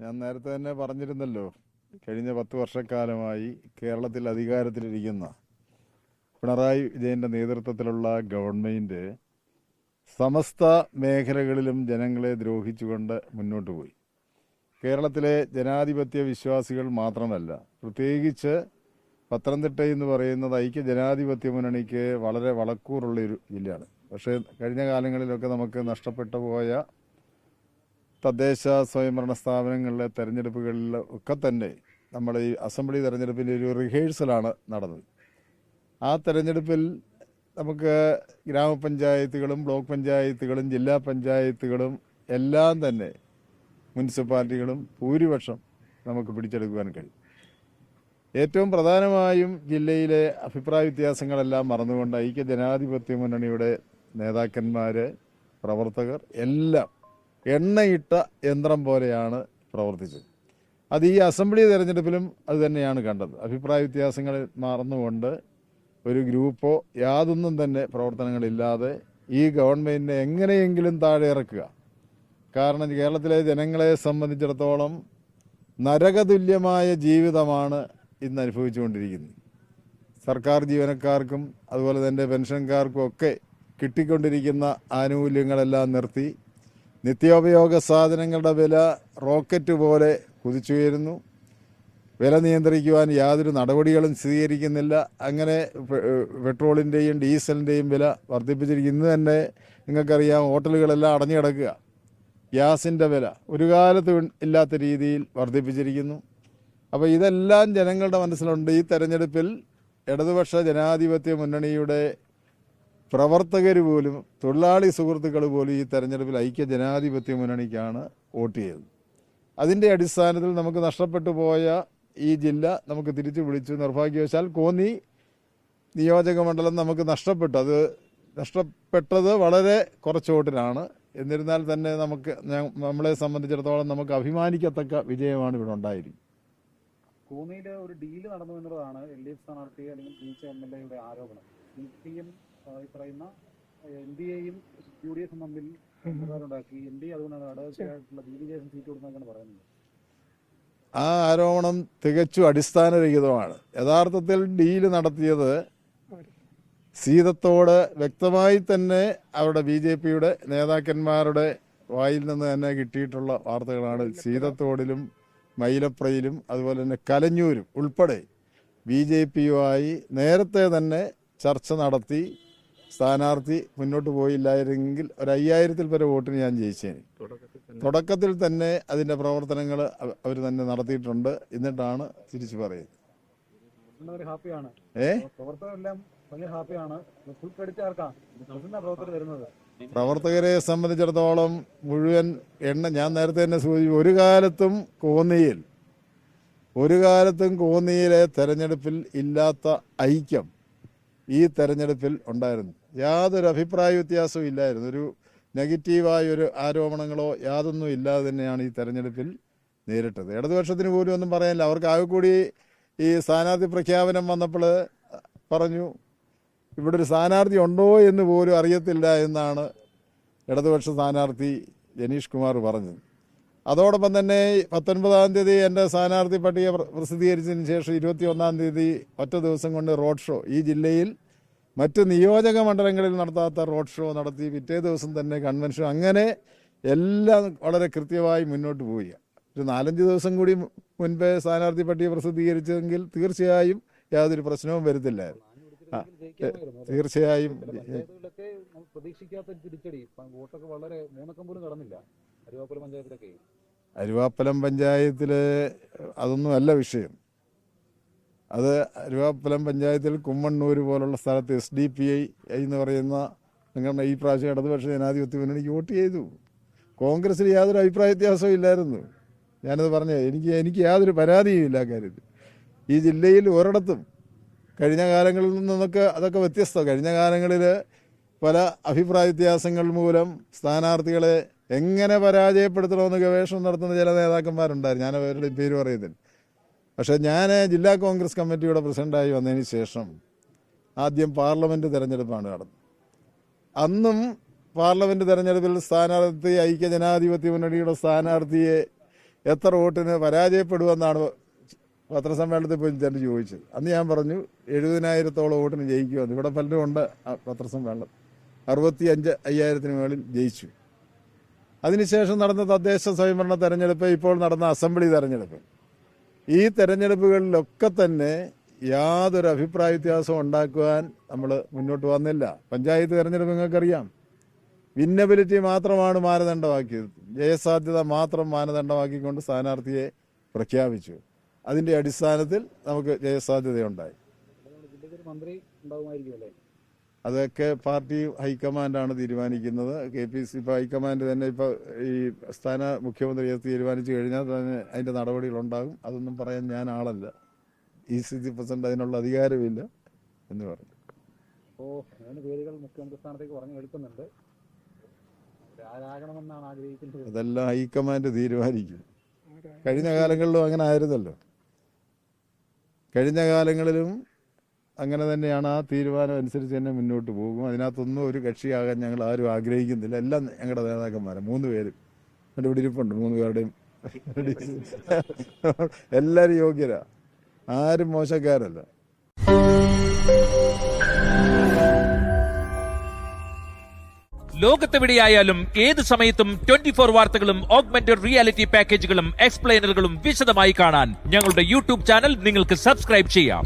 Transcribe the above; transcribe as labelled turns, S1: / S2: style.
S1: ഞാൻ നേരത്തെ തന്നെ പറഞ്ഞിരുന്നല്ലോ, കഴിഞ്ഞ 10 വർഷക്കാലമായി കേരളത്തിൽ അധികാരത്തിലിരിക്കുന്ന പിണറായി വിജയൻ്റെ നേതൃത്വത്തിലുള്ള ഗവൺമെൻറ് സമസ്ത മേഖലകളിലും ജനങ്ങളെ ദ്രോഹിച്ചുകൊണ്ട് മുന്നോട്ട് പോയി. കേരളത്തിലെ ജനാധിപത്യ വിശ്വാസികൾ മാത്രമല്ല, പ്രത്യേകിച്ച് പത്തനംതിട്ട എന്ന് പറയുന്നത് ഐക്യ ജനാധിപത്യ മുന്നണിക്ക് വളരെ വളക്കൂറുള്ളൊരു ജില്ലയാണ്. പക്ഷേ കഴിഞ്ഞ കാലങ്ങളിലൊക്കെ നമുക്ക് നഷ്ടപ്പെട്ടു പോയ തദ്ദേശ സ്വയംഭരണ സ്ഥാപനങ്ങളിലെ തെരഞ്ഞെടുപ്പുകളിൽ ഒക്കെ തന്നെ നമ്മൾ ഈ അസംബ്ലി തെരഞ്ഞെടുപ്പിൻ്റെ ഒരു റിഹേഴ്സലാണ് നടന്നത്. ആ തെരഞ്ഞെടുപ്പിൽ നമുക്ക് ഗ്രാമപഞ്ചായത്തുകളും ബ്ലോക്ക് പഞ്ചായത്തുകളും ജില്ലാ പഞ്ചായത്തുകളും എല്ലാം തന്നെ മുനിസിപ്പാലിറ്റികളും ഭൂരിപക്ഷം നമുക്ക് പിടിച്ചെടുക്കുവാൻ കഴിയും. ഏറ്റവും പ്രധാനമായും ജില്ലയിലെ അഭിപ്രായ വ്യത്യാസങ്ങളെല്ലാം മറന്നുകൊണ്ട് ഐക്യ ജനാധിപത്യ മുന്നണിയുടെ നേതാക്കന്മാർ, പ്രവർത്തകർ എല്ലാം എണ്ണയിട്ട യന്ത്രം പോലെയാണ് പ്രവർത്തിച്ചത്. അത് ഈ അസംബ്ലി തെരഞ്ഞെടുപ്പിലും അത് തന്നെയാണ് കണ്ടത്. അഭിപ്രായ വ്യത്യാസങ്ങൾ മറന്നുകൊണ്ട് ഒരു ഗ്രൂപ്പോ യാതൊന്നും തന്നെ പ്രവർത്തനങ്ങളില്ലാതെ ഈ ഗവൺമെൻറ്റിനെ എങ്ങനെയെങ്കിലും താഴെ ഇറക്കുക. കാരണം കേരളത്തിലെ ജനങ്ങളെ സംബന്ധിച്ചിടത്തോളം നരകതുല്യമായ ജീവിതമാണ് ഇന്ന് അനുഭവിച്ചുകൊണ്ടിരിക്കുന്നത്. സർക്കാർ ജീവനക്കാർക്കും അതുപോലെ തന്നെ പെൻഷൻകാർക്കും ഒക്കെ കിട്ടിക്കൊണ്ടിരിക്കുന്ന ആനുകൂല്യങ്ങളെല്ലാം നിർത്തി നിത്യോപയോഗ സാധനങ്ങളുടെ വില റോക്കറ്റ് പോലെ കുതിച്ചുയരുന്നു. വില നിയന്ത്രിക്കുവാൻ യാതൊരു നടപടികളും സ്വീകരിക്കുന്നില്ല. അങ്ങനെ പെട്രോളിൻ്റെയും ഡീസലിൻ്റെയും വില വർദ്ധിപ്പിച്ചിരിക്കുന്നു. ഇന്ന് തന്നെ നിങ്ങൾക്കറിയാം, ഹോട്ടലുകളെല്ലാം അടഞ്ഞു കിടക്കുക. ഗ്യാസിൻ്റെ വില ഒരു കാലത്ത് ഇല്ലാത്ത രീതിയിൽ വർദ്ധിപ്പിച്ചിരിക്കുന്നു. അപ്പോൾ ഇതെല്ലാം ജനങ്ങളുടെ മനസ്സിലുണ്ട്. ഈ തെരഞ്ഞെടുപ്പിൽ ഇടതുപക്ഷ ജനാധിപത്യ മുന്നണിയുടെ പ്രവർത്തകർ പോലും, തൊഴിലാളി സുഹൃത്തുക്കൾ പോലും ഈ തെരഞ്ഞെടുപ്പിൽ ഐക്യ ജനാധിപത്യ മുന്നണിക്കാണ് വോട്ട് ചെയ്തത്. അതിൻ്റെ അടിസ്ഥാനത്തിൽ നമുക്ക് നഷ്ടപ്പെട്ടു പോയ ഈ ജില്ല നമുക്ക് തിരിച്ചു വിളിച്ചു. നിർഭാഗ്യവശാൽ കോന്നി നിയോജക മണ്ഡലം നമുക്ക് നഷ്ടപ്പെട്ടു. അത് നഷ്ടപ്പെട്ടത് വളരെ കുറച്ച് വോട്ടിനാണ്. എന്നിരുന്നാൽ തന്നെ നമ്മളെ സംബന്ധിച്ചിടത്തോളം നമുക്ക് അഭിമാനിക്കത്തക്ക വിജയമാണ് ഇവിടെ ഉണ്ടായിരിക്കും.
S2: കോന്നിയിൽ ഒരു ഡീല് നടന്നു എന്നുള്ളതാണ് LDF സ്ഥാനാർത്ഥി അല്ലെങ്കിൽ ജയിച്ച MLA ആരോപണം. CPM ഈ പറയുന്ന NDAയും UDF തമ്മിൽ ഉണ്ടാക്കി. NDA അതുകൊണ്ടാണ് അടയാളമായിട്ടുള്ള BJP സീറ്റ് കൊടുക്കുന്നതാണ് പറയുന്നത്.
S1: ആ ആരോപണം തികച്ചും അടിസ്ഥാനരഹിതമാണ്. യഥാർത്ഥത്തിൽ ഡീല് നടത്തിയത് സീതത്തോട് വ്യക്തമായി തന്നെ അവരുടെ BJPയുടെ നേതാക്കന്മാരുടെ വായിൽ നിന്ന് തന്നെ കിട്ടിയിട്ടുള്ള വാർത്തകളാണ്. സീതത്തോടിലും മൈലപ്രയിലും അതുപോലെ തന്നെ കലഞ്ഞൂരും ഉൾപ്പെടെ BJPയുമായി നേരത്തെ തന്നെ ചർച്ച നടത്തി സ്ഥാനാർത്ഥി മുന്നോട്ട് പോയില്ലായിരുന്നെങ്കിൽ ഒരു 5000-ൽ പരം വോട്ടിന് ഞാൻ ജയിച്ചേനെ. തുടക്കത്തിൽ തന്നെ അതിൻ്റെ പ്രവർത്തനങ്ങൾ അവർ തന്നെ നടത്തിയിട്ടുണ്ട്. എന്നിട്ടാണ് തിരിച്ചു പറയുന്നത്. പ്രവർത്തകരെ സംബന്ധിച്ചിടത്തോളം മുഴുവൻ ഞാൻ നേരത്തെ തന്നെ സൂചിപ്പിച്ചു, ഒരു കാലത്തും കോന്നിയിലെ തെരഞ്ഞെടുപ്പിൽ ഇല്ലാത്ത ഐക്യം ഈ തെരഞ്ഞെടുപ്പിൽ ഉണ്ടായിരുന്നു. യാതൊരു അഭിപ്രായ വ്യത്യാസവും ഇല്ലായിരുന്നു. ഒരു നെഗറ്റീവായ ഒരു ആരോപണങ്ങളോ യാതൊന്നും ഇല്ലാതെ തന്നെയാണ് ഈ തെരഞ്ഞെടുപ്പിൽ നേരിട്ടത്. ഇടതുപക്ഷത്തിന് പോലും ഒന്നും പറയാനില്ല. അവർക്ക് ആകെ കൂടി ഈ സ്ഥാനാർത്ഥി പ്രഖ്യാപനം വന്നപ്പോൾ പറഞ്ഞു, ഇവിടെ ഒരു സ്ഥാനാർത്ഥി ഉണ്ടോ എന്ന് പോലും അറിയത്തില്ല എന്നാണ് ഇടതുപക്ഷ സ്ഥാനാർത്ഥി ജനീഷ് കുമാർ പറഞ്ഞത്. അതോടൊപ്പം തന്നെ 19-ാം തീയതി എൻ്റെ സ്ഥാനാർത്ഥി പട്ടിക പ്രസിദ്ധീകരിച്ചതിന് ശേഷം 21-ാം തീയതി ഒറ്റ ദിവസം കൊണ്ട് റോഡ് ഷോ, ഈ ജില്ലയിൽ മറ്റ് നിയോജക മണ്ഡലങ്ങളിൽ നടത്താത്ത റോഡ് ഷോ നടത്തി. പിറ്റേ ദിവസം തന്നെ കൺവെൻഷൻ. അങ്ങനെ എല്ലാം വളരെ കൃത്യമായി മുന്നോട്ട് പോയി. ഒരു 4-5 ദിവസം കൂടി മുൻപേ സ്ഥാനാർത്ഥി പട്ടിക പ്രസിദ്ധീകരിച്ചെങ്കിൽ തീർച്ചയായും യാതൊരു പ്രശ്നവും വരുത്തില്ലായിരുന്നു. തീർച്ചയായും
S2: പ്രതീക്ഷിക്കാത്ത തിരിച്ചടി. വോട്ടൊക്കെ വളരെ മൂന്നക്കം പോലും കടന്നില്ല അരുവാപ്പുലം പഞ്ചായത്തിലൊക്കെ.
S1: അരുവാപ്പലം പഞ്ചായത്തിൽ അതൊന്നുമല്ല വിഷയം. അത് അരുവാപ്പലം പഞ്ചായത്തിൽ കുമ്മണ്ണൂർ പോലുള്ള സ്ഥലത്ത് SDPI എന്ന് പറയുന്ന സംഘടന ഈ പ്രാവശ്യം ഇടതുപക്ഷ ജനാധിപത്യ മുന്നണിക്ക് വോട്ട് ചെയ്തു. കോൺഗ്രസിൽ യാതൊരു അഭിപ്രായ വ്യത്യാസവും ഇല്ലായിരുന്നു. ഞാനത് പറഞ്ഞത്, എനിക്ക് യാതൊരു പരാതിയും ഇല്ല കാര്യത്തിൽ. ഈ ജില്ലയിൽ ഒരിടത്തും കഴിഞ്ഞ കാലങ്ങളിൽ നിന്നൊക്കെ അതൊക്കെ വ്യത്യസ്തം. കഴിഞ്ഞ കാലങ്ങളിൽ പല അഭിപ്രായ വ്യത്യാസങ്ങൾ മൂലം സ്ഥാനാർത്ഥികളെ എങ്ങനെ പരാജയപ്പെടുത്തണമെന്ന് ഗവേഷണം നടത്തുന്ന ചില നേതാക്കന്മാരുണ്ടായിരുന്നു. ഞാൻ അവരുടെ പേര് പറയുന്നില്ല. പക്ഷേ ഞാൻ ജില്ലാ കോൺഗ്രസ് കമ്മിറ്റിയുടെ പ്രസിഡൻ്റായി വന്നതിന് ശേഷം ആദ്യം പാർലമെൻറ്റ് തിരഞ്ഞെടുപ്പാണ് നടന്നത്. അന്നും പാർലമെൻറ്റ് തിരഞ്ഞെടുപ്പിൽ ഐക്യ ജനാധിപത്യ മുന്നണിയുടെ സ്ഥാനാർത്ഥിയെ എത്ര വോട്ടിന് പരാജയപ്പെടുമെന്നാണ് പത്രസമ്മേളനത്തിൽ പോയി ചേട്ടൻ ചോദിച്ചത്. അന്ന് ഞാൻ പറഞ്ഞു 70,000-ഓളം വോട്ടിന് ജയിക്കുമെന്ന്. ഇവിടെ പലരും ഉണ്ട് പത്രസമ്മേളനം. 65,000-ന് മുകളിൽ ജയിച്ചു. അതിനുശേഷം നടന്ന തദ്ദേശ സ്വയംഭരണ തെരഞ്ഞെടുപ്പ്, ഇപ്പോൾ നടന്ന അസംബ്ലി തെരഞ്ഞെടുപ്പ്, ഈ തെരഞ്ഞെടുപ്പുകളിലൊക്കെ തന്നെ യാതൊരു അഭിപ്രായ വ്യത്യാസവും ഉണ്ടാക്കുവാൻ നമ്മൾ മുന്നോട്ട് വന്നില്ല. പഞ്ചായത്ത് തെരഞ്ഞെടുപ്പ് നിങ്ങൾക്കറിയാം, വിന്നബിലിറ്റി മാത്രമാണ് മാനദണ്ഡമാക്കിയത്. ജയസാധ്യത മാത്രം മാനദണ്ഡമാക്കിക്കൊണ്ട് സ്ഥാനാർത്ഥിയെ പ്രഖ്യാപിച്ചു. അതിൻ്റെ അടിസ്ഥാനത്തിൽ നമുക്ക് ജയസാധ്യതയുണ്ടായി.
S2: മന്ത്രി ഉണ്ടാവുമായിരിക്കുമല്ലേ?
S1: അതൊക്കെ പാർട്ടി ഹൈക്കമാൻഡാണ് തീരുമാനിക്കുന്നത്. KPC ഇപ്പോൾ ഹൈക്കമാൻഡ് തന്നെ ഇപ്പോൾ ഈ മുഖ്യമന്ത്രിയെ തീരുമാനിച്ചു കഴിഞ്ഞാൽ തന്നെ അതിൻ്റെ നടപടികളുണ്ടാകും. അതൊന്നും പറയാൻ ഞാൻ ആളല്ല. ECC പ്രസിഡന്റ് അതിനുള്ള അധികാരമില്ല എന്ന് പറഞ്ഞു.
S2: അപ്പോൾ 3 പേരുകൾ മുഖ്യമന്ത്രി സ്ഥാനത്തേക്ക് പറഞ്ഞു എടുക്കുന്നുണ്ട്. ആരാകണമെന്നാണ് ആഗ്രഹിക്കുന്നത്?
S1: അതെല്ലാം ഹൈക്കമാൻഡ് തീരുമാനിക്കും. കഴിഞ്ഞ കാലങ്ങളിലും അങ്ങനെ ആയിരുന്നല്ലോ. കഴിഞ്ഞ കാലങ്ങളിലും അങ്ങനെ തന്നെയാണ്. ആ തീരുമാനം അനുസരിച്ച് തന്നെ മുന്നോട്ട് പോകും. അതിനകത്തൊന്നും ഒരു കക്ഷിയാകാൻ ഞങ്ങൾ ആരും ആഗ്രഹിക്കുന്നില്ല. എല്ലാം ഞങ്ങളുടെ നേതാക്കന്മാരാണ്. 3 പേരും എൻ്റെ ഇവിടെ ഇരിപ്പുണ്ട്. 3 പേരുടെയും എല്ലാവരും യോഗ്യരാ, ആരും മോശക്കാരല്ല.
S3: ലോകത്തെവിടെയായാലും ഏത് സമയത്തും 24 വാർത്തകളും ഓഗ്മെന്റഡ് റിയാലിറ്റി പാക്കേജുകളും എക്സ്പ്ലെയിനറുകളും വിശദമായി കാണാൻ ഞങ്ങളുടെ യൂട്യൂബ് ചാനൽ നിങ്ങൾക്ക് സബ്സ്ക്രൈബ് ചെയ്യാം.